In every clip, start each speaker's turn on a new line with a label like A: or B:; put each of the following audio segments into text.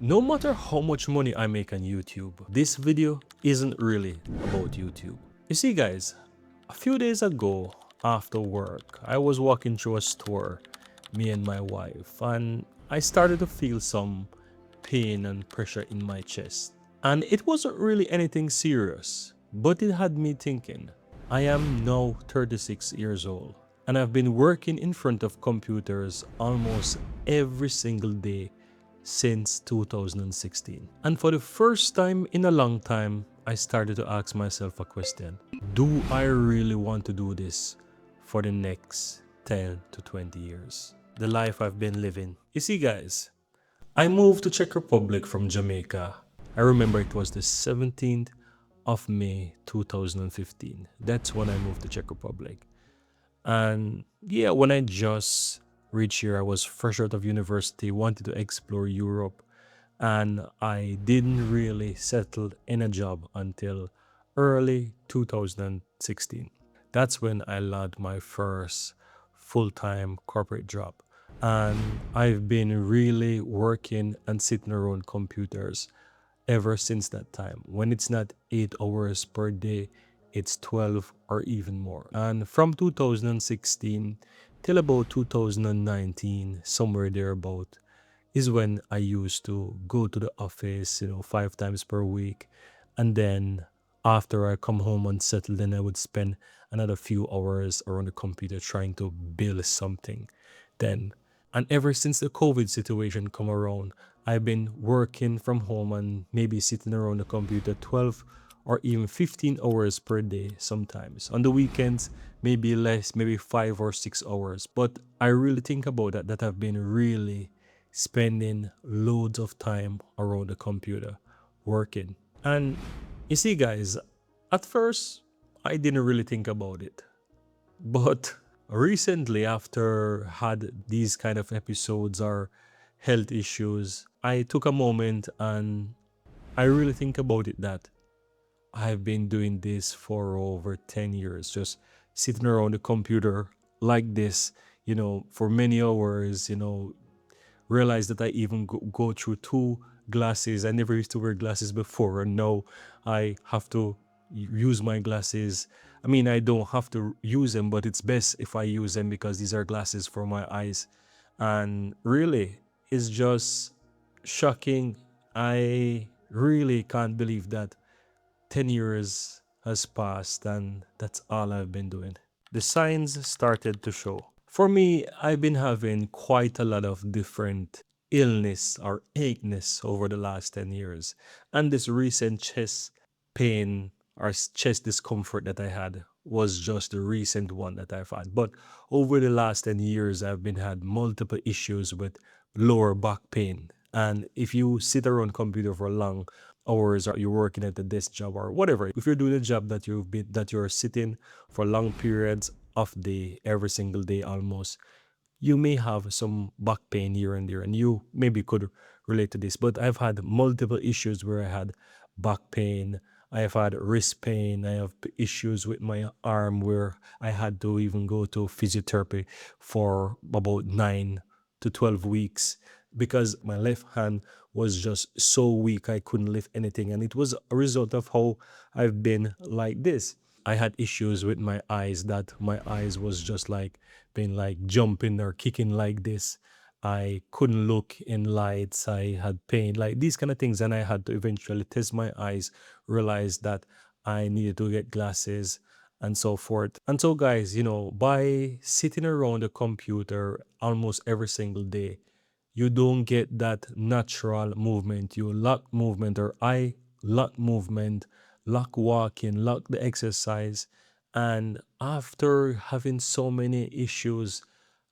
A: No matter how much money I make on YouTube, this video isn't really about YouTube. You see guys, a few days ago after work, I was walking through a store, me and my wife, and I started to feel some pain and pressure in my chest. And it wasn't really anything serious, but it had me thinking. I am now 36 years old, and I've been working in front of computers almost every single day since 2016. And for the first time in a long time, I started to ask myself a question. Do I really want to do this for the next 10 to 20 years? The life I've been living. You see guys, I moved to Czech Republic from Jamaica. I remember it was the 17th of May 2015. That's when I moved to Czech Republic. And yeah, when I just reached here, I was fresh out of university, wanted to explore Europe, and I didn't really settle in a job until early 2016. That's when I landed my first full-time corporate job. And I've been really working and sitting around computers ever since that time. When it's not 8 hours per day, it's 12 or even more. And from 2016 till about 2019, somewhere thereabout, is when I used to go to the office, 5 times per week. And then after I come home and settle, then I would spend another few hours around the computer trying to build something. Then, and ever since the COVID situation come around, I've been working from home and maybe sitting around the computer 12 or even 15 hours per day sometimes. On the weekends, maybe less, maybe 5 or 6 hours. But I really think about that I've been really spending loads of time around the computer working. And you see, guys, at first, I didn't really think about it. But recently, after had these kind of episodes or health issues, I took a moment and I really think about it that I've been doing this for over 10 years, just sitting around the computer like this, for many hours, realize that I even go through two glasses. I never used to wear glasses before, and now I have to use my glasses. I mean, I don't have to use them, but it's best if I use them because these are glasses for my eyes. And really, it's just shocking. I really can't believe that 10 years has passed and that's all I've been doing. The signs started to show. For me, I've been having quite a lot of different illness or acheness over the last 10 years. And this recent chest pain or chest discomfort that I had was just the recent one that I've had. But over the last 10 years, I've been had multiple issues with lower back pain. And if you sit around computer for long hours or you're working at a desk job or whatever, if you're doing a job that you're sitting for long periods of the every single day almost, you may have some back pain here and there, and you maybe could relate to this. But I've had multiple issues where I had back pain. I have had wrist pain. I have issues with my arm where I had to even go to physiotherapy for about 9 to 12 weeks because my left hand was just so weak I couldn't lift anything. And it was a result of how I've been like this. I had issues with my eyes that my eyes was just like being like jumping or kicking like this. I couldn't look in lights. I had pain, like these kind of things. And I had to eventually test my eyes, realize that I needed to get glasses and so forth. And so, guys, by sitting around the computer almost every single day, you don't get that natural movement. You lack movement, or I lack movement, lack walking, lack the exercise. And after having so many issues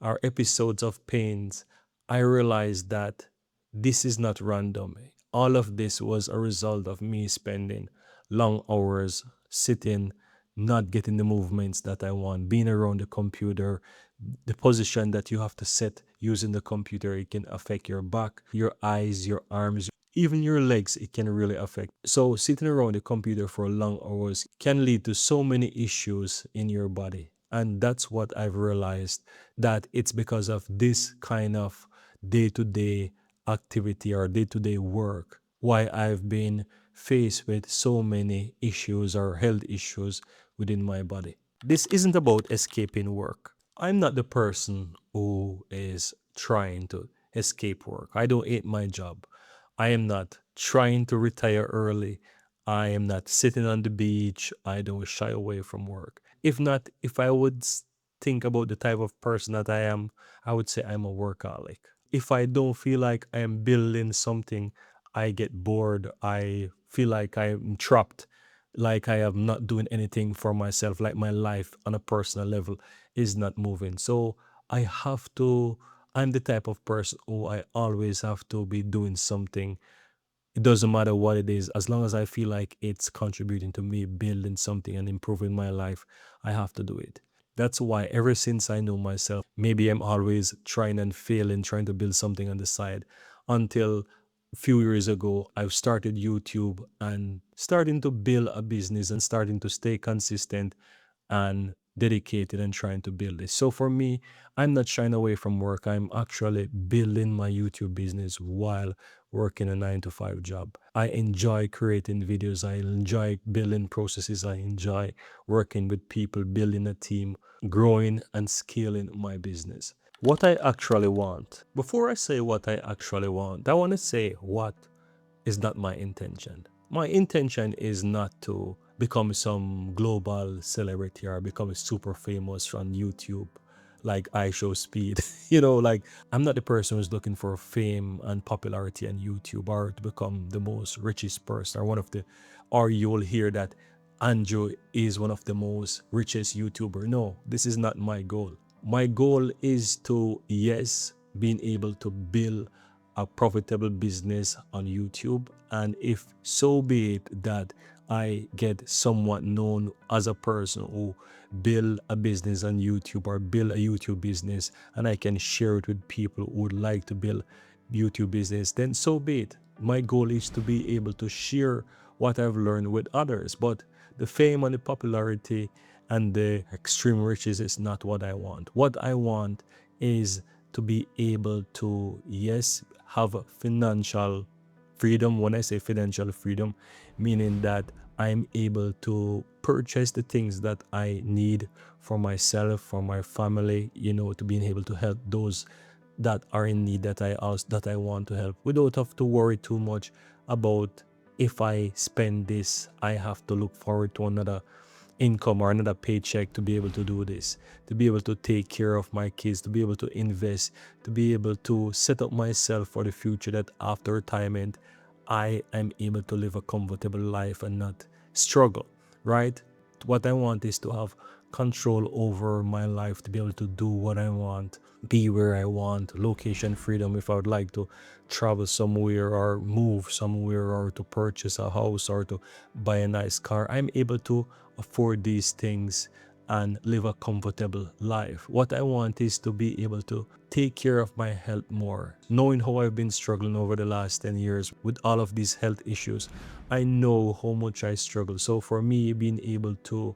A: or episodes of pains, I realized that this is not random. All of this was a result of me spending long hours sitting, not getting the movements that I want, being around the computer, the position that you have to set using the computer. It can affect your back, your eyes, your arms, even your legs. It can really affect. So sitting around the computer for long hours can lead to so many issues in your body. And that's what I've realized, that it's because of this kind of day-to-day activity or day-to-day work, why I've been faced with so many issues or health issues within my body. This isn't about escaping work. I'm not the person who is trying to escape work. I don't hate my job. I am not trying to retire early. I am not sitting on the beach. I don't shy away from work. If not, if I would think about the type of person that I am, I would say I'm a workaholic. If I don't feel like I am building something, I get bored. I feel like I'm trapped, like I am not doing anything for myself, like my life on a personal level is not moving. So I have to, I'm the type of person who I always have to be doing something. It doesn't matter what it is, as long as I feel like it's contributing to me building something and improving my life, I have to do it. That's why ever since I know myself, maybe I'm always trying and failing, trying to build something on the side until a few years ago, I've started YouTube and starting to build a business and starting to stay consistent and dedicated and trying to build this. So for me, I'm not shying away from work. I'm actually building my YouTube business while working a 9 to 5 job. I enjoy creating videos. I enjoy building processes. I enjoy working with people, building a team, growing and scaling my business. What I actually want. Before I say what I actually want, I want to say what is not my intention. My intention is not to become some global celebrity or become super famous on YouTube like I Show Speed. Like I'm not the person who's looking for fame and popularity on YouTube or to become the most richest person or one of the, or you will hear that Andrew is one of the most richest YouTuber. No, this is not my goal. My goal is to, yes, being able to build a profitable business on YouTube. And if so be it that I get somewhat known as a person who build a business on YouTube or build a YouTube business and I can share it with people who would like to build YouTube business, then so be it. My goal is to be able to share what I've learned with others. But the fame and the popularity and the extreme riches is not what I want. What I want is to be able to, yes, have financial freedom. When I say financial freedom, meaning that I'm able to purchase the things that I need for myself, for my family, to being able to help those that are in need that I want to help without have to worry too much about if I spend this, I have to look forward to another income or another paycheck to be able to do this, to be able to take care of my kids, to be able to invest, to be able to set up myself for the future that after retirement, I am able to live a comfortable life and not struggle, right? What I want is to have control over my life, to be able to do what I want, be where I want, location freedom if I would like to travel somewhere or move somewhere or to purchase a house or to buy a nice car. I'm able to afford these things and live a comfortable life. What I want is to be able to take care of my health more. Knowing how I've been struggling over the last 10 years with all of these health issues, I know how much I struggle. So for me, being able to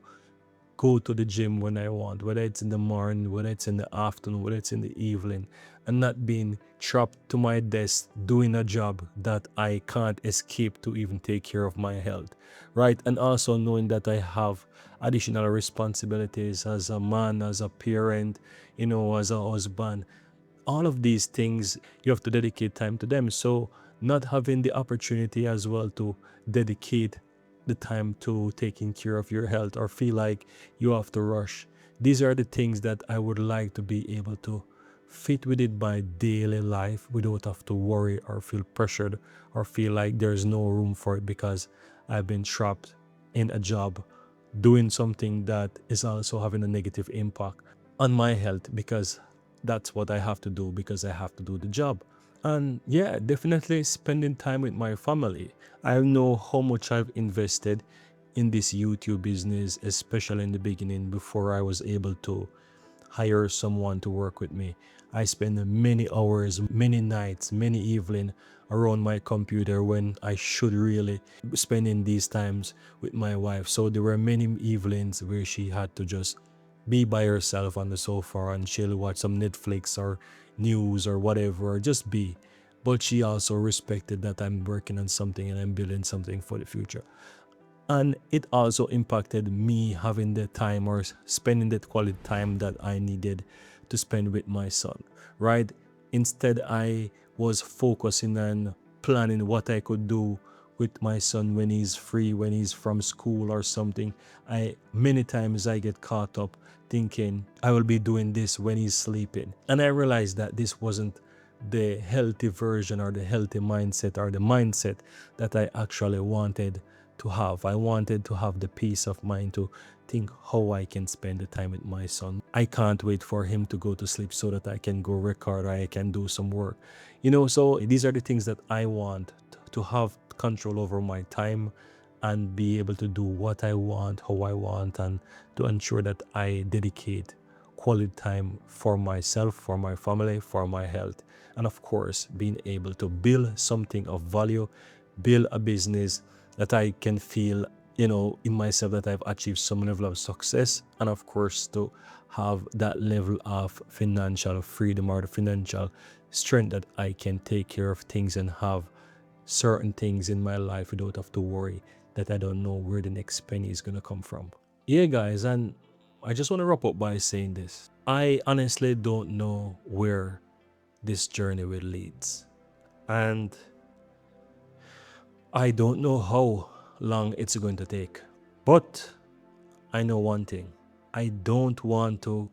A: go to the gym when I want, whether it's in the morning, whether it's in the afternoon, whether it's in the evening, and not being trapped to my desk doing a job that I can't escape to even take care of my health, right? And also knowing that I have additional responsibilities as a man, as a parent, as a husband. All of these things, you have to dedicate time to them. So not having the opportunity as well to dedicate the time to taking care of your health or feel like you have to rush. These are the things that I would like to be able to fit within my daily life without have to worry or feel pressured or feel like there's no room for it because I've been trapped in a job doing something that is also having a negative impact on my health because that's what I have to do because I have to do the job. And yeah, definitely spending time with my family. I know how much I've invested in this YouTube business, especially in the beginning before I was able to hire someone to work with me. I spend many hours, many nights, many evenings around my computer when I should really be spending these times with my wife. So there were many evenings where she had to just be by herself on the sofa and chill, watch some Netflix or news or whatever, or just be. but she also respected that I'm working on something and I'm building something for the future. And it also impacted me having the time or spending that quality time that I needed to spend with my son, right? Instead, I was focusing on planning what I could do with my son when he's free, when he's from school or something. I many times I get caught up thinking I will be doing this when he's sleeping. And I realized that this wasn't the healthy version or the healthy mindset or the mindset that I actually wanted to have. I wanted to have the peace of mind to think how I can spend the time with my son. I can't wait for him to go to sleep so that I can go record or I can do some work. So these are the things that I want to have control over my time and be able to do what I want, how I want, and to ensure that I dedicate quality time for myself, for my family, for my health, and of course, being able to build something of value, build a business that I can feel, in myself that I've achieved some level of success, and of course, to have that level of financial freedom or the financial strength that I can take care of things and have certain things in my life without have to worry that I don't know where the next penny is going to come from. Yeah, guys, and I just want to wrap up by saying this. I honestly don't know where this journey will lead. And I don't know how long it's going to take. But I know one thing. I don't want to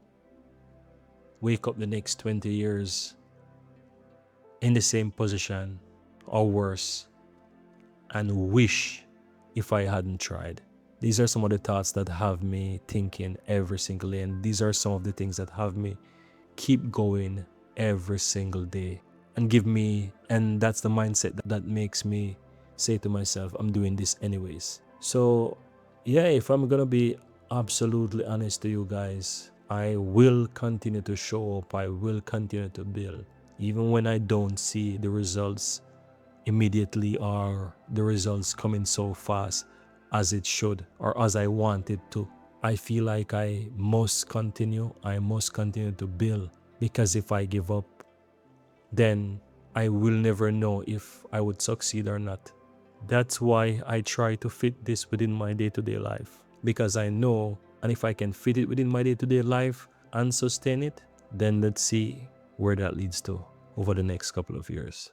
A: wake up the next 20 years in the same position or worse and wish if I hadn't tried. These are some of the thoughts that have me thinking every single day, and these are some of the things that have me keep going every single day and that's the mindset that makes me say to myself, I'm doing this anyways. So yeah, if I'm gonna be absolutely honest to you guys, I will continue to show up, I will continue to build even when I don't see the results immediately or the results coming so fast as it should or as I want it to. I feel like I must continue to build, because if I give up, then I will never know if I would succeed or not. That's why I try to fit this within my day-to-day life, because I know, and if I can fit it within my day-to-day life and sustain it, then let's see where that leads to over the next couple of years.